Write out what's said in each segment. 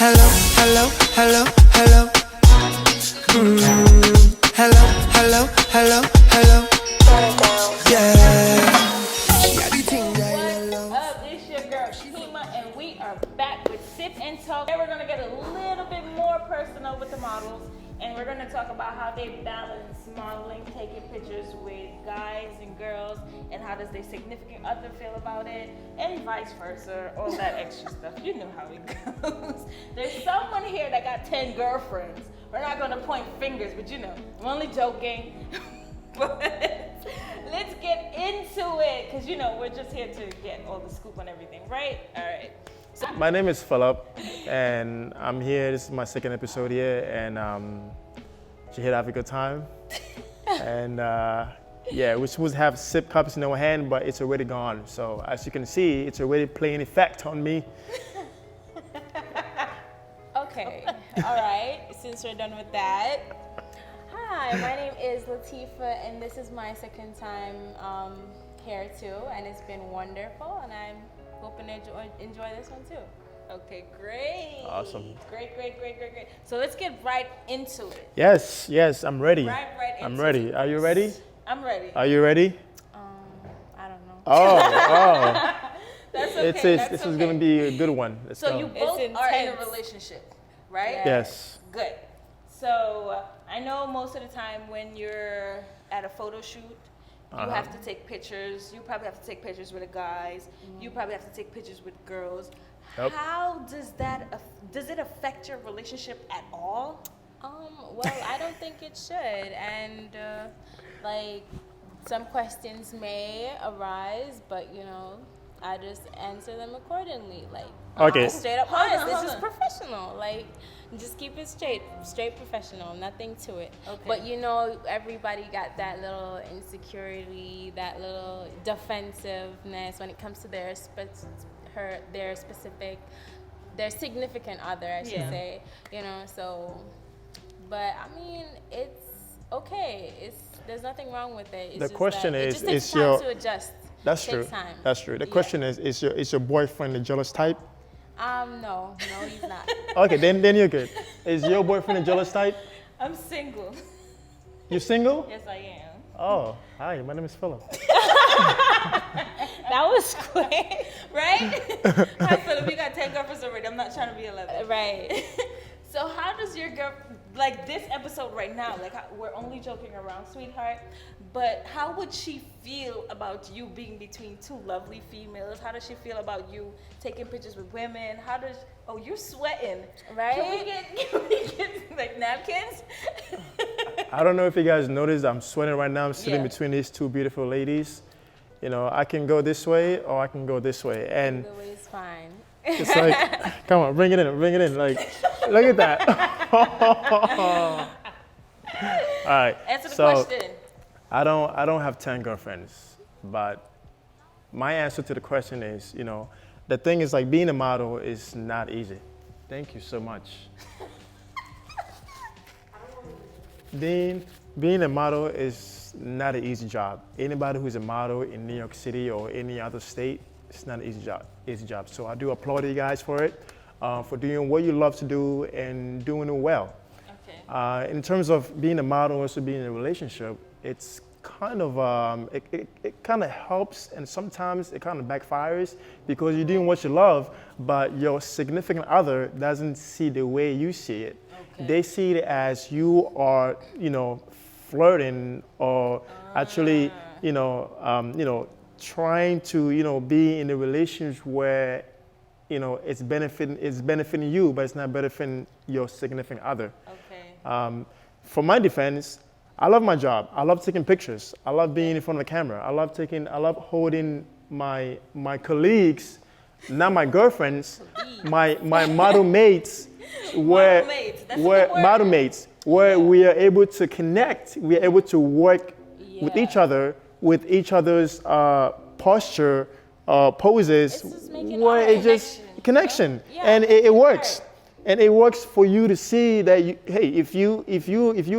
Hello, hello, hello, hello. Hello, hello, hello, hello. Yeah. What's up? It's your girl Shima, and we are back with Sip and Talk. Today we're gonna get a little bit more personal with the models, and we're gonna talk about how they balance modeling, taking pictures with guys and girls, and how does their significant other feel about it, and vice versa, all that extra stuff. You know how it goes. There's someone here that got 10 girlfriends. We're not gonna point fingers, but you know, I'm only joking. But let's get into it, because you know, we're just here to get all the scoop on everything, right? All right. So, My name is Philip, and I'm here. This is my second episode here, and you here to have a good time. And yeah, we're supposed to have sip cups in our hand, but it's already gone. So as you can see, it's already playing effect on me. okay, all right, since we're done with that. Hi, my name is Lateafa, and this is my second time here too, and it's been wonderful, and I'm hoping to enjoy this one too. Okay, great. Awesome. Great. So let's get right into it. Yes, I'm ready. Right into I'm ready. it. Are you ready? I'm ready. Are you ready? I don't know. Oh. That's okay. This is gonna be a good one. Let's So go. you both are in a relationship, right? Yes. Good. So I know most of the time when you're at a photo shoot, you have to take pictures. You probably have to take pictures with the guys. You probably have to take pictures with girls. Yep. How does does it affect your relationship at all? Well, I don't think it should, and like some questions may arise, but you know, I just answer them accordingly. Like, Okay. straight up Hold honest. on, This hold is on. professional. Like, just keep it straight professional. Nothing to it. Okay. But you know, everybody got that little insecurity, that little defensiveness when it comes to their significant other, I should say. You know, so. But I mean, it's okay. There's nothing wrong with it. It's The just question that it is, just takes is time your- to adjust. That's Takes true. time. That's true. The question is your boyfriend the jealous type? No, he's not. Okay, then you're good. Is your boyfriend a jealous type? I'm single. You single? Yes, I am. Oh, hi, my name is Philip. That was quick. Right? Hi, Philip. You got 10 girlfriends already. I'm not trying to be 11. Right. So how does your girl, like this episode right now, like we're only joking around, sweetheart, but how would she feel about you being between two lovely females? How does she feel about you taking pictures with women? You're sweating. Right? Can we get like napkins? I don't know if you guys noticed, I'm sweating right now. I'm sitting Yeah. between these two beautiful ladies. You know, I can go this way or I can go this way. And The way is fine. it's like, come on, bring it in. Like, look at that. All right. Answer the so question. I don't have 10 girlfriends, but my answer to the question is, you know, the thing is like being a model is not easy. Thank you so much. Being a model is not an easy job. Anybody who's a model in New York City or any other state, it's not an easy job. So I do applaud you guys for it, for doing what you love to do and doing it well. Okay. In terms of being a model, also being in a relationship, it's kind of, it kind of helps, and sometimes it kind of backfires because you're doing what you love, but your significant other doesn't see the way you see it. Okay. They see it as you are, you know, flirting or actually, trying to, you know, be in a relationship where, you know, it's benefiting you, but it's not benefiting your significant other. Okay. For my defense, I love my job. I love taking pictures. I love being in front of the camera. I love holding my colleagues, not my girlfriends, my model mates, where we are able to connect. We are able to work with each other, with each other's posture, poses, It's just making where art. it just connection, Yeah, and it making works. art. And it works for you to see that if you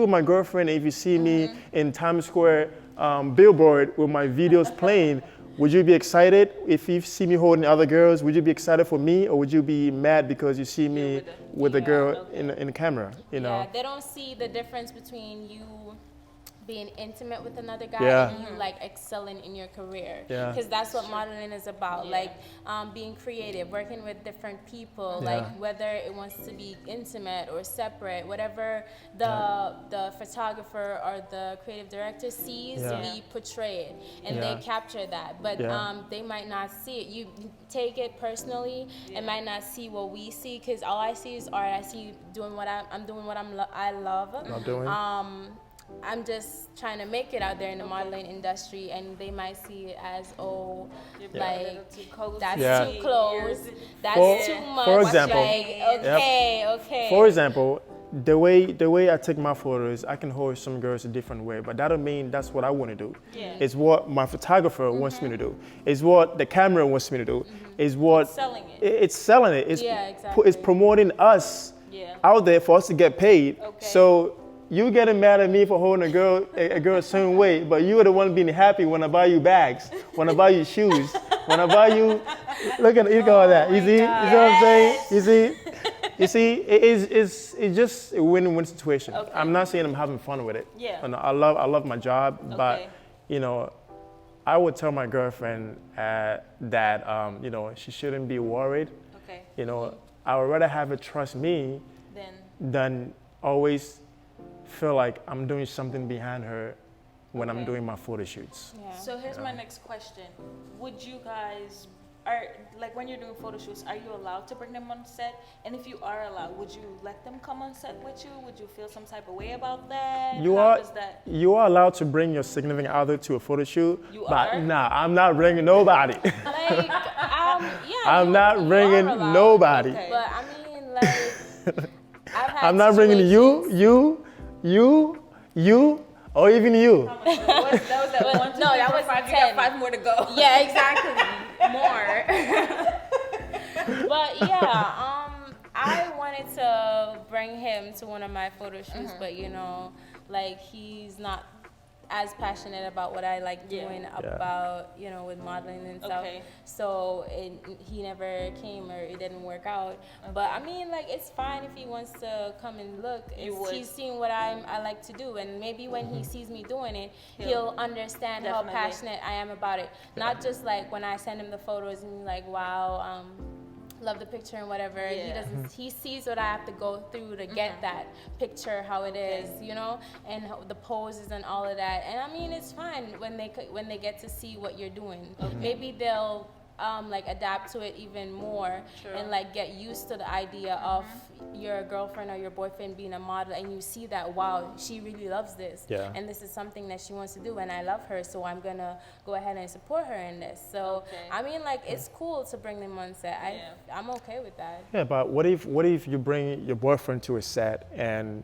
were my girlfriend, and if you see me in Times Square billboard with my videos playing, would you be excited if you see me holding other girls? Would you be excited for me, or would you be mad because you see me with a girl in the camera? You know? Yeah, they don't see the difference between you being intimate with another guy Yeah. and you like excelling in your career, Yeah. because that's what modeling is about. Like being creative, working with different people, Yeah. like whether it wants to be intimate or separate, whatever the photographer or the creative director sees, we portray it and they capture that, but they might not see it. You take it personally and might not see what we see, because all I see is art. I see you doing what I'm doing what I love. Not doing. I'm just trying to make it out there in the modeling industry, and they might see it as, oh, like that's too close, that's too much. For example, like, okay. For example, the way I take my photos, I can hold some girls a different way, but that don't mean that's what I want to do. Yeah. It's what my photographer wants me to do. It's what the camera wants me to do. It's what selling it. It's selling it. It's exactly. it's promoting us out there for us to get paid. So you getting mad at me for holding a girl a certain way, but you are the one being happy when I buy you bags, when I buy you shoes, when I buy you. Look at all that. You see, you see what I'm saying? You see, it's just a win-win situation. Okay. I'm not saying I'm having fun with it. Yeah. And I love my job, but you know, I would tell my girlfriend that you know, she shouldn't be worried. Okay. You know, I would rather have her trust me than always feel like I'm doing something behind her when I'm doing my photo shoots. Yeah. So here's my next question. Would you guys, like when you're doing photo shoots, are you allowed to bring them on set? And if you are allowed, would you let them come on set with you? Would you feel some type of way about that? You are allowed to bring your significant other to a photo shoot, but nah, I'm not bringing nobody. Like, I'm not bringing nobody. Okay. But I mean, like, I'm not bringing you, or even you. That was that 1, 2, 3, 4, 5. You got 5 more to go. Yeah, exactly. More. But yeah, I wanted to bring him to one of my photo shoots, but you know, like he's not as passionate about what I like doing about, you know, with modeling and stuff. So he never came, or it didn't work out. But I mean, like, it's fine if he wants to come and look. He's seen what I like to do, and maybe when he sees me doing it, he'll understand how passionate I am about it. Not just like when I send him the photos and he's like, wow, love the picture and whatever. He sees what I have to go through to get that picture, how it is, you know, and the poses and all of that. And I mean, it's fine when they get to see what you're doing. Maybe they'll like adapt to it even more and like get used to the idea of your girlfriend or your boyfriend being a model, and you see that, wow, she really loves this, and this is something that she wants to do, and I love her, so I'm gonna go ahead and support her in this. So I mean, like, it's cool to bring them on set. I'm okay with that. Yeah, but what if you bring your boyfriend to a set and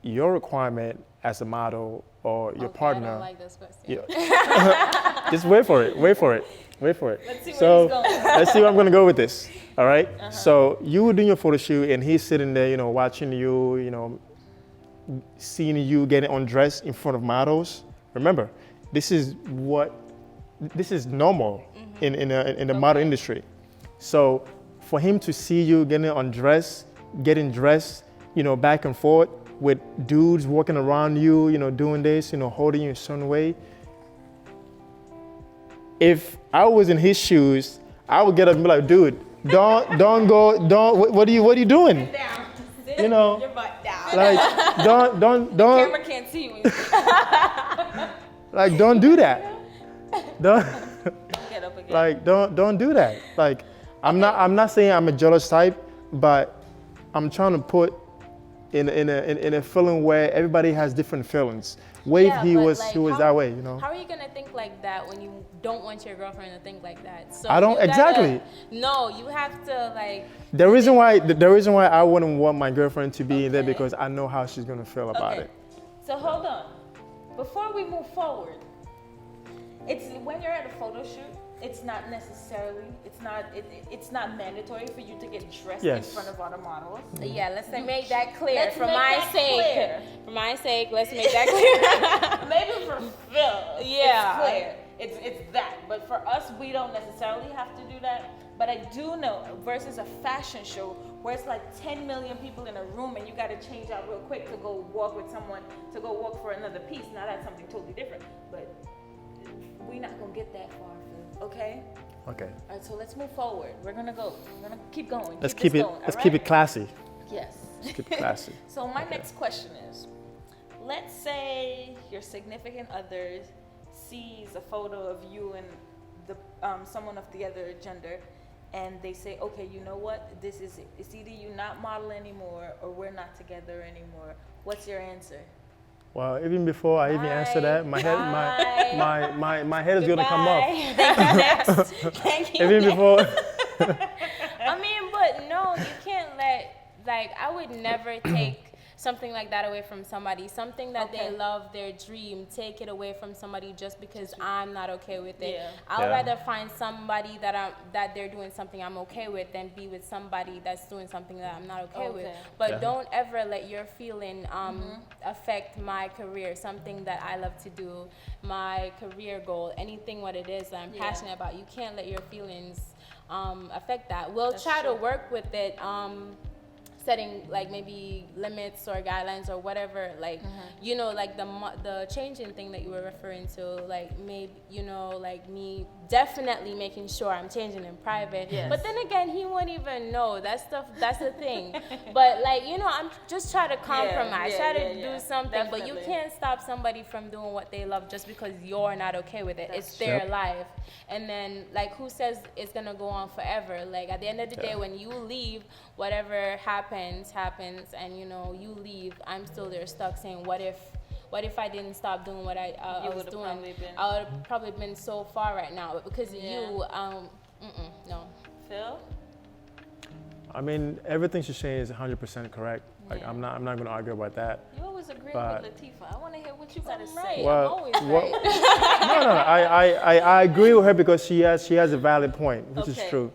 your requirement as a model or your partner? I don't like this question. Just wait for it. Let's see So where he's going. let's see where I'm gonna go with this. All right. So you were doing your photo shoot, and he's sitting there, you know, watching you, you know, seeing you getting undressed in front of models. Remember, this is normal in the model industry. So for him to see you getting dressed, you know, back and forth with dudes walking around you, you know, doing this, you know, holding you a certain way. If I was in his shoes, I would get up and be like, dude, what are you doing? Sit down. You know, your butt down. like, don't. Camera can't see you. Like, don't do that. Don't. Get up again. Like, don't do that. Like, I'm not saying I'm a jealous type, but I'm trying to put in a feeling where everybody has different feelings. He was that way, you know. How are you gonna think like that when you don't want your girlfriend to think like that? So I don't exactly. No, you have to like. The reason why I wouldn't want my girlfriend to be in there, because I know how she's gonna feel about it. So hold on. Before we move forward, it's when you're at a photo shoot, it's not mandatory for you to get dressed in front of other models. Yeah, let's make that clear. For my sake, let's make that clear. Maybe for Phil, yeah, it's clear. It's that. But for us, we don't necessarily have to do that. But I do know versus a fashion show where it's like 10 million people in a room and you got to change out real quick to go walk with someone, to go walk for another piece. Now that's something totally different. But we're not going to get that far, Phil. Okay? Okay. All right, so let's move forward. We're going to keep going. Let's keep it classy. Yes. Let's keep it classy. So my next question is, let's say your significant other sees a photo of you and someone of the other gender, and they say, okay, you know what? This is it. It's either you not model anymore or we're not together anymore. What's your answer? Well, even before I even answer that, my head is gonna come off. Next. Thank you. Even before. I mean, but no, you can't I would never take something like that away from somebody. Something that they love, their dream, take it away from somebody just because I'm not okay with it. Yeah. I'll rather find somebody that they're doing something I'm okay with than be with somebody that's doing something that I'm not okay with. But don't ever let your feeling affect my career, something that I love to do, my career goal, anything what it is that I'm passionate about. You can't let your feelings affect that. We'll try to work with it, setting like maybe limits or guidelines or whatever, like you know, like the changing thing that you were referring to, like maybe, you know, like me definitely making sure I'm changing in private. But then again, he won't even know that stuff. That's the thing. But like, you know, I'm just trying to compromise, try to do something. Definitely. But you can't stop somebody from doing what they love just because you're not okay with it. It's their life. And then like, who says it's gonna go on forever? Like at the end of the day, when you leave, whatever happens, and you know, you leave, I'm still there stuck saying, what if I didn't stop doing what I was doing? I would have probably been so far right now. But because of you, no. Phil? I mean, everything she's saying is 100% correct. Like I'm not going to argue about that. You always agree with Lateafa. I want to hear what you got to say. Well, I'm always right. No, I agree with her because she has a valid point, which is true.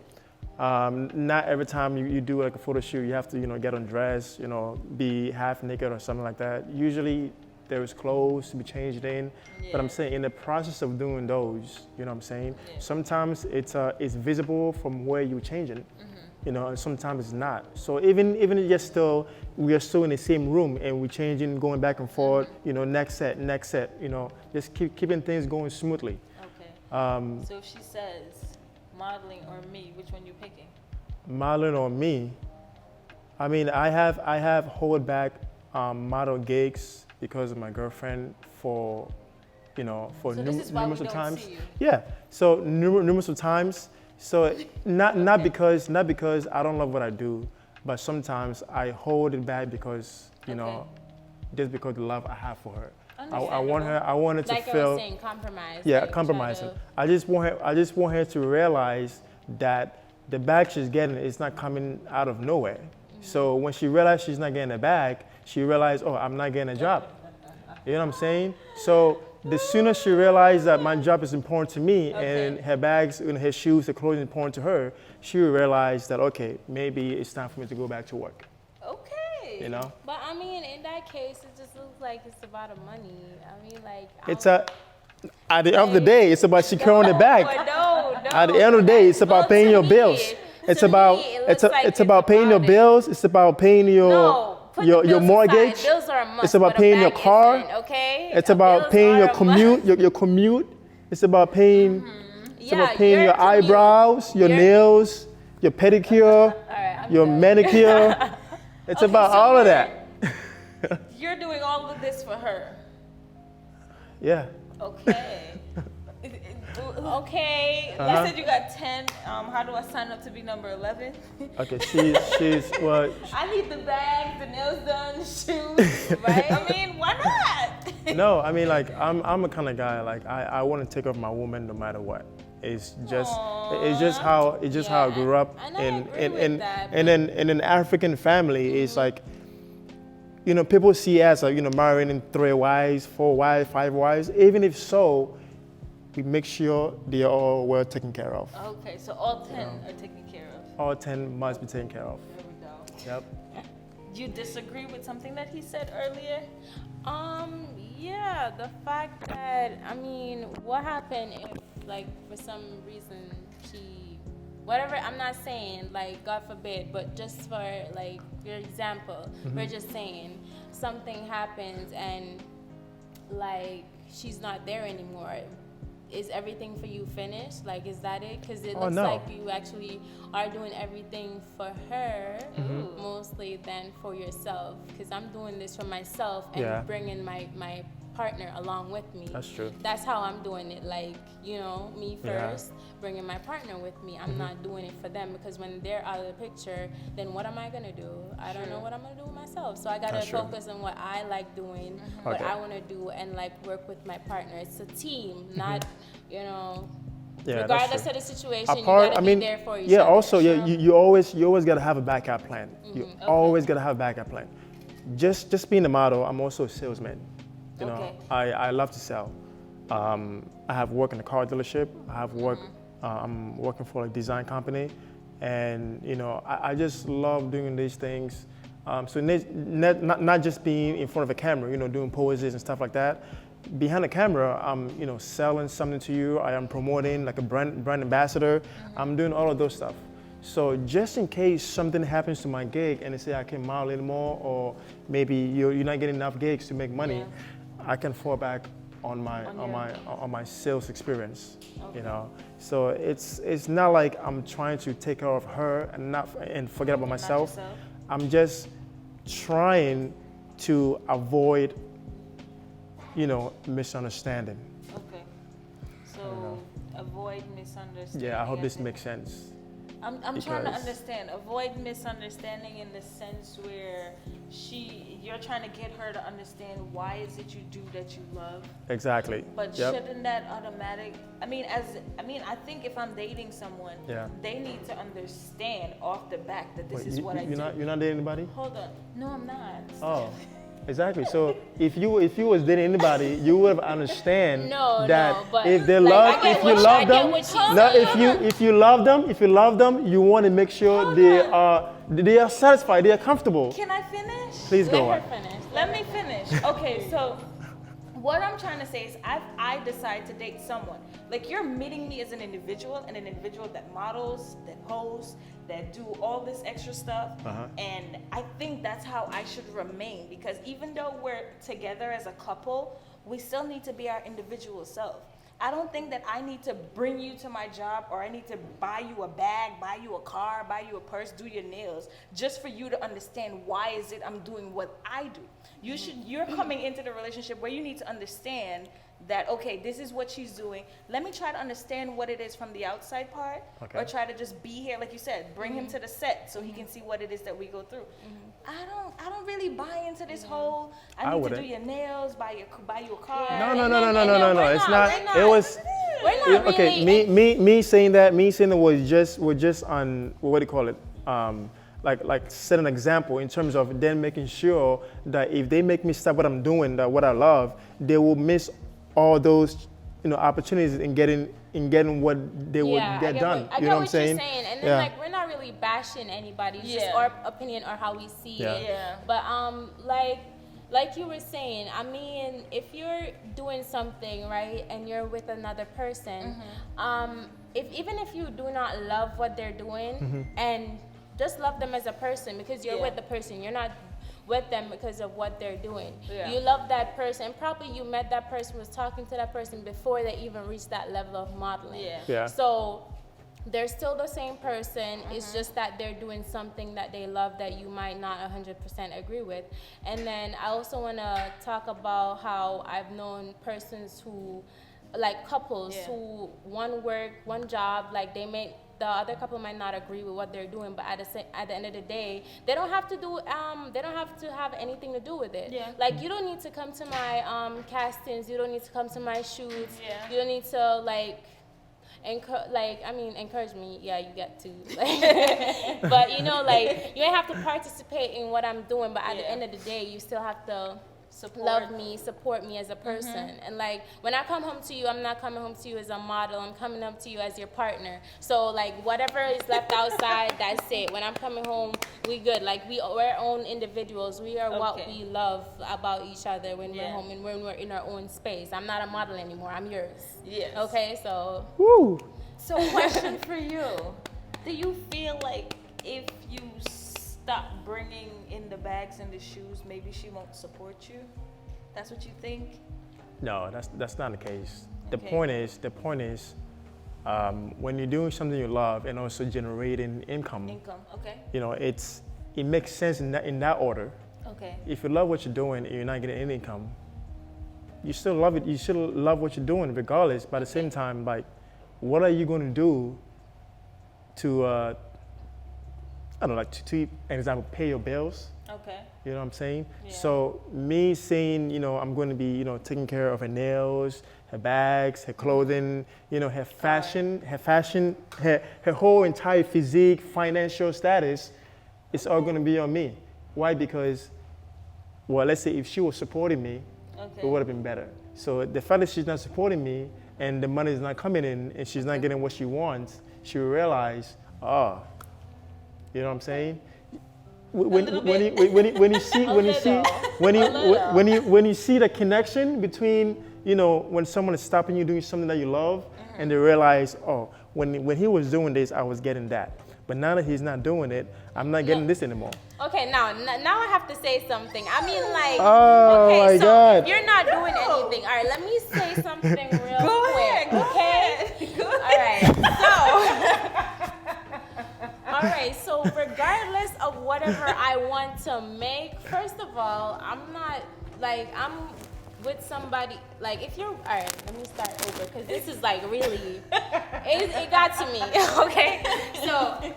Not every time you do like a photo shoot, you have to, you know, get undressed, you know, be half naked or something like that. Usually there is clothes to be changed in, but I'm saying in the process of doing those, you know what I'm saying? Sometimes it's visible from where you're changing, you know, and sometimes it's not. So even if we are still in the same room and we're changing, going back and forth, you know, next set, you know, just keeping things going smoothly. Okay. So if she says modeling or me, which one you picking? Modeling or me? I mean, I have hold back model gigs because of my girlfriend for, you know, for numerous of times. Yeah. So numerous of times. So not because I don't love what I do, but sometimes I hold it back because, you know, just because of the love I have for her. I want her to like feel. I was saying, compromise. Yeah, like compromising. I just want her to realize that the bag she's getting is not coming out of nowhere. So when she realized she's not getting a bag, she realized, oh, I'm not getting a job. You know what I'm saying? So the sooner she realized that my job is important to me and her bags and her shoes, her clothes is important to her, she will realize that, okay, maybe it's time for me to go back to work. Okay. You know? But I mean, in that case, it just looks like it's about the money. I mean, like. At the end of the day, it's about securing the bag. No. At the end of the day, it's about paying your bills. It's about paying your bills. It's about paying your mortgage. Bills are a must, it's about paying your car. Okay. It's about paying your commute. Your commute. It's about paying. It's about paying your eyebrows, your nails, your pedicure, your manicure. It's about all of that. You're doing all of this for her. Yeah. Okay. Okay. You said you got 10. How do I sign up to be number 11? Okay, she's well. I need the bags, the nails done, the shoes, right? I mean, why not? No, I mean, like I'm a kind of guy, like I want to take off my woman no matter what. It's just how I grew up in an African family. It's like, you know, people see as like, you know, marrying 3 wives, 4 wives, 5 wives. Even if so, we make sure they are all well taken care of. Okay, so all 10 are taken care of. All 10 must be taken care of. There we go. Yep. Do you disagree with something that he said earlier? Yeah, the fact that, I mean, what happened if, like, for some reason whatever, I'm not saying, like, God forbid, but just for, like, your example, we're just saying something happens and, like, she's not there anymore. Is everything for you finished? Like, is that it? Because it looks like you actually are doing everything for her mostly than for yourself. Because I'm doing this for myself and bringing my partner along with me. That's true. That's how I'm doing it. Like, you know, me first, bringing my partner with me. I'm not doing it for them, because when they're out of the picture, then what am I going to do? I don't know what I'm going to do with myself. So I got to focus on what I like doing, what I want to do, and, like, work with my partner. It's a team, not, you know, regardless of the situation, you got to be there for each other. Also, you always got to have a backup plan. You always got to have a backup plan. Just being a model, I'm also a salesman. You know, I love to sell. I have work in a car dealership. I have work. I'm working for a design company, and you know, I just love doing these things. So not just being in front of a camera, you know, doing poses and stuff like that. Behind the camera, I'm, you know, selling something to you. I am promoting, like a brand ambassador. I'm doing all of those stuff. So just in case something happens to my gig and they say I can't model anymore, or maybe you're not getting enough gigs to make money, I can fall back on my sales experience. You know, so it's not like I'm trying to take care of her and forget about myself. I'm just trying to avoid, you know, misunderstanding. Okay. So avoid misunderstanding. Yeah, I hope this makes sense. I'm trying to understand. Avoid misunderstanding in the sense where you're trying to get her to understand why is it you do that you love. Exactly. But shouldn't that I think if I'm dating someone, they need to understand off the back that this is what I do. You're not dating anybody? Hold on. No, I'm not. Oh. Exactly. So if you was dating anybody, you would understand but if they like, if you love them, you want to make sure they are satisfied, they are comfortable. Can I finish? Please go on. Let me finish. Okay, so what I'm trying to say is I decide to date someone. Like, you're meeting me as an individual, and an individual that models, that poses, that do all this extra stuff. And I think that's how I should remain, because even though we're together as a couple, we still need to be our individual self. I don't think that I need to bring you to my job, or I need to buy you a bag, buy you a car, buy you a purse, do your nails, just for you to understand why is it I'm doing what I do. You're coming into the relationship where you need to understand that, okay, this is what she's doing. Let me try to understand what it is from the outside part, or try to just be here, like you said, bring him to the set so he can see what it is that we go through. I don't really buy into this whole I need to do your nails, buy you a car. No. It's not. It was. We're not okay. really, me saying that was just on what do you call it? Like set an example in terms of then making sure that if they make me stop what I'm doing, that what I love, they will miss all those, you know, opportunities in getting what they would get done. I you get know what I'm saying? You're saying. And then like, we're not really bashing anybody. It's just our opinion or how we see it. But like you were saying, I mean, if you're doing something, right, and you're with another person, even if you do not love what they're doing, and just love them as a person, because you're with the person, you're not with them because of what they're doing. You love that person. Probably you met that person, was talking to that person before they even reached that level of modeling. So they're still the same person. It's just that they're doing something that they love that you might not 100% agree with. And then I also want to talk about how I've known persons who, like couples who one job, like the other couple might not agree with what they're doing, but at the end of the day, they don't have to have anything to do with it. Like, you don't need to come to my castings, you don't need to come to my shoots, you don't need to encourage me. Yeah, you get to, but you know, like, you don't have to participate in what I'm doing, but at the end of the day, you still have to love me, support me as a person. And like when I come home to you, I'm not coming home to you as a model, I'm coming home to you as your partner. So like whatever is left outside, that's it. When I'm coming home, we good. Like we're our own individuals. We are what we love about each other when we're home and when we're in our own space. I'm not a model anymore, I'm yours. Yes. Okay, so. Woo. So question for you. Do you feel like if you stop bringing in the bags and the shoes, maybe she won't support you? That's what you think? No, that's not the case. The Okay. point is, when you're doing something you love and also generating income, Okay. you know, it makes sense in that order. Okay. If you love what you're doing and you're not getting any income, you still love it. You still love what you're doing regardless. But at the same time, like, what are you going to do to, I don't know, like to an example, pay your bills? Okay. You know what I'm saying? Yeah. So me saying, you know, I'm going to be, you know, taking care of her nails, her bags, her clothing, you know, her fashion, her whole entire physique, financial status, it's all going to be on me. Why? Because, well, let's say if she was supporting me, it would have been better. So the fact that she's not supporting me and the money is not coming in and she's not getting what she wants, she will realize, oh, you know what I'm saying? When you see the connection between, you know, when someone is stopping you doing something that you love, and they realize, oh, when he was doing this, I was getting that. But now that he's not doing it, I'm not getting this anymore. Okay, now I have to say something. I mean, like, Oh okay, my so God. if you're not doing anything, all right, let me say something real quick, okay? All right, so regardless of whatever I want to make, first of all, I'm with somebody, like if you're, all right, let me start over, because this is like really, it got to me, okay? So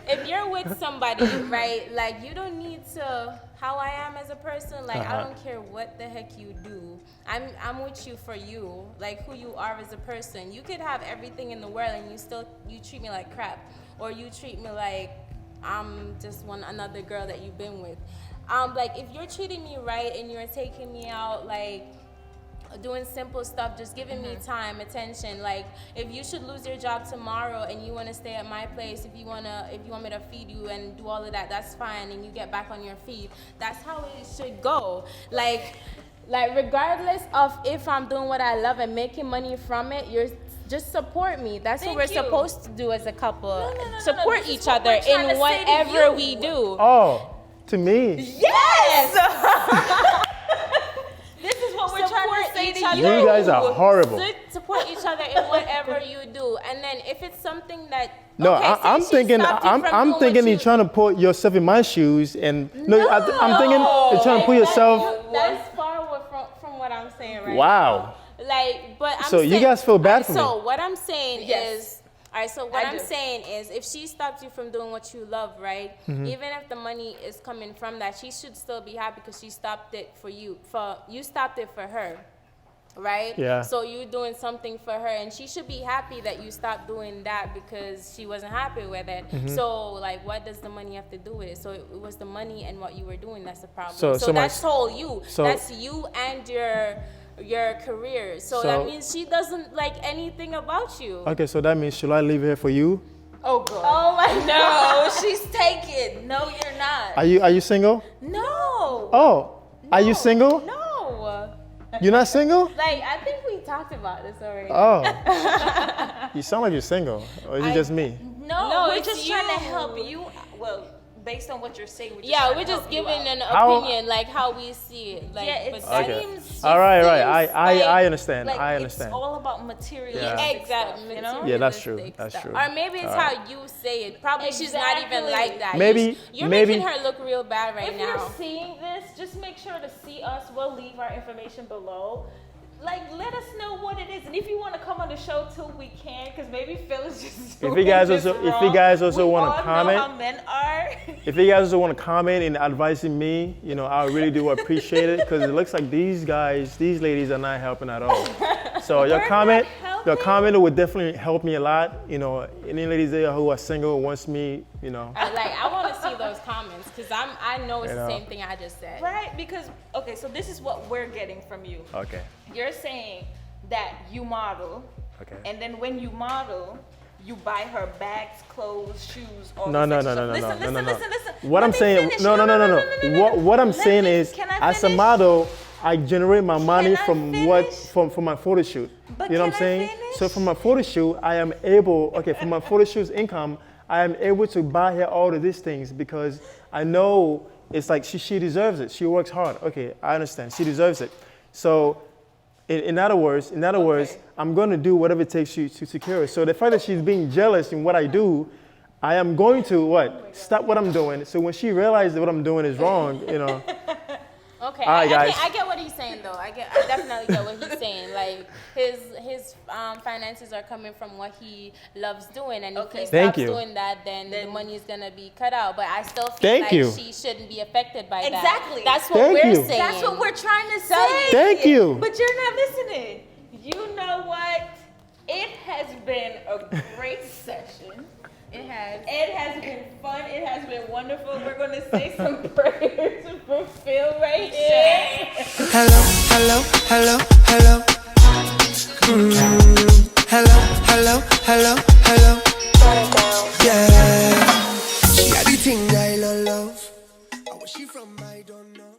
if you're with somebody, right, like you don't need to, how I am as a person, like I don't care what the heck you do. I'm with you for you, like who you are as a person. You could have everything in the world and you treat me like crap, or you treat me like I'm just another girl that you've been with. Like if you're treating me right and you're taking me out, like doing simple stuff, just giving me time, attention. Like if you should lose your job tomorrow and you want to stay at my place, if you want me to feed you and do all of that, that's fine, and you get back on your feet. That's how it should go. Like regardless of if I'm doing what I love and making money from it, just support me. That's what we're supposed to do as a couple. Support each other in whatever we do. Oh, to me. Yes! This is what we're trying to say to you. You guys are horrible. Support each other in whatever you do. And then if it's something that No, okay, I'm thinking you're trying to put yourself in my shoes, and I'm thinking you're trying to put yourself. That's far away from what I'm saying right now. Wow. Like, but I'm So saying, you guys feel bad for me. So what I'm saying is, all right, so what I I'm do. saying is, if she stops you from doing what you love, right, even if the money is coming from that, she should still be happy because she stopped it for you. You stopped it for her, right? Yeah. So you're doing something for her, and she should be happy that you stopped doing that because she wasn't happy with it. So, like, what does the money have to do with it? So it was the money and what you were doing that's the problem. So that's all you. That's you and your career. So that means she doesn't like anything about you. Okay, so that means should I leave here for you? Oh God. Oh my No, God. she's taken. No, you're not. Are you single? No. Oh, are you single? No. You're not single? Like, I think we talked about this already. Oh, you sound like you're single. Or is it just me? No, we're it's just trying to you. help you. Well, based on what you're saying, we're just Yeah, trying we're to just help you giving out. an How- opinion, like how we see it. Like, Yeah, but it that Okay. seems. All right. seems I understand. Like I understand. It's all about materialistic Yeah. exactly. stuff, you know? Yeah, that's true. Materialistic That's stuff. true. Or maybe it's how you say it. Probably she's not even Exactly. like that. Maybe- You're maybe- making her look real bad right If now. you're seeing this, just make sure to see us. We'll leave our information below. Like, let us know what it is, and if you want to come on the show too, we can. Because maybe Phil is just. If you guys also want to We all comment, know how men are. if you guys also want to comment and advising me, you know, I really do appreciate it because it looks like these ladies are not helping at all. So your We're comment, not the comment would definitely help me a lot. You know, any ladies there who are single wants me, you know. I want to see those comments because I know it's the same thing I just said. Right? Because, okay, so this is what we're getting from you. Okay. You're saying that you model, Okay. and then when you model, you buy her bags, clothes, shoes, all No, this no, extra no, no, stuff. no, no, no, no. Listen. What Let I'm me saying, finish. no. What I'm saying is, Can I as a finish? model, I generate my money Can I from finish? from my photo shoot. But You know can what I'm saying? I finish? So from my photo shoot, I am able, from my photo shoot's income, I am able to buy her all of these things because I know it's like she deserves it. She works hard. Okay, I understand. She deserves it. So in other words, I'm going to do whatever it takes to secure it. So the fact that she's being jealous in what I do, I am going to stop what I'm doing. So when she realizes that what I'm doing is wrong, you know. Okay, All right, guys. I get what he's saying though. I definitely get what he's saying. Like his finances are coming from what he loves doing, and if he stops doing that, then the money is gonna be cut out. But I still feel like she shouldn't be affected by that. Exactly. That's what we're saying. That's what we're trying to say. Thank you. But you're not listening. You know what? It has been a great session. It has been fun. It has been wonderful. We're going to say some prayers for Phil right here. Hello, hello, hello, hello. Hello. Yeah. She got the thing I love. Where she from, I don't know.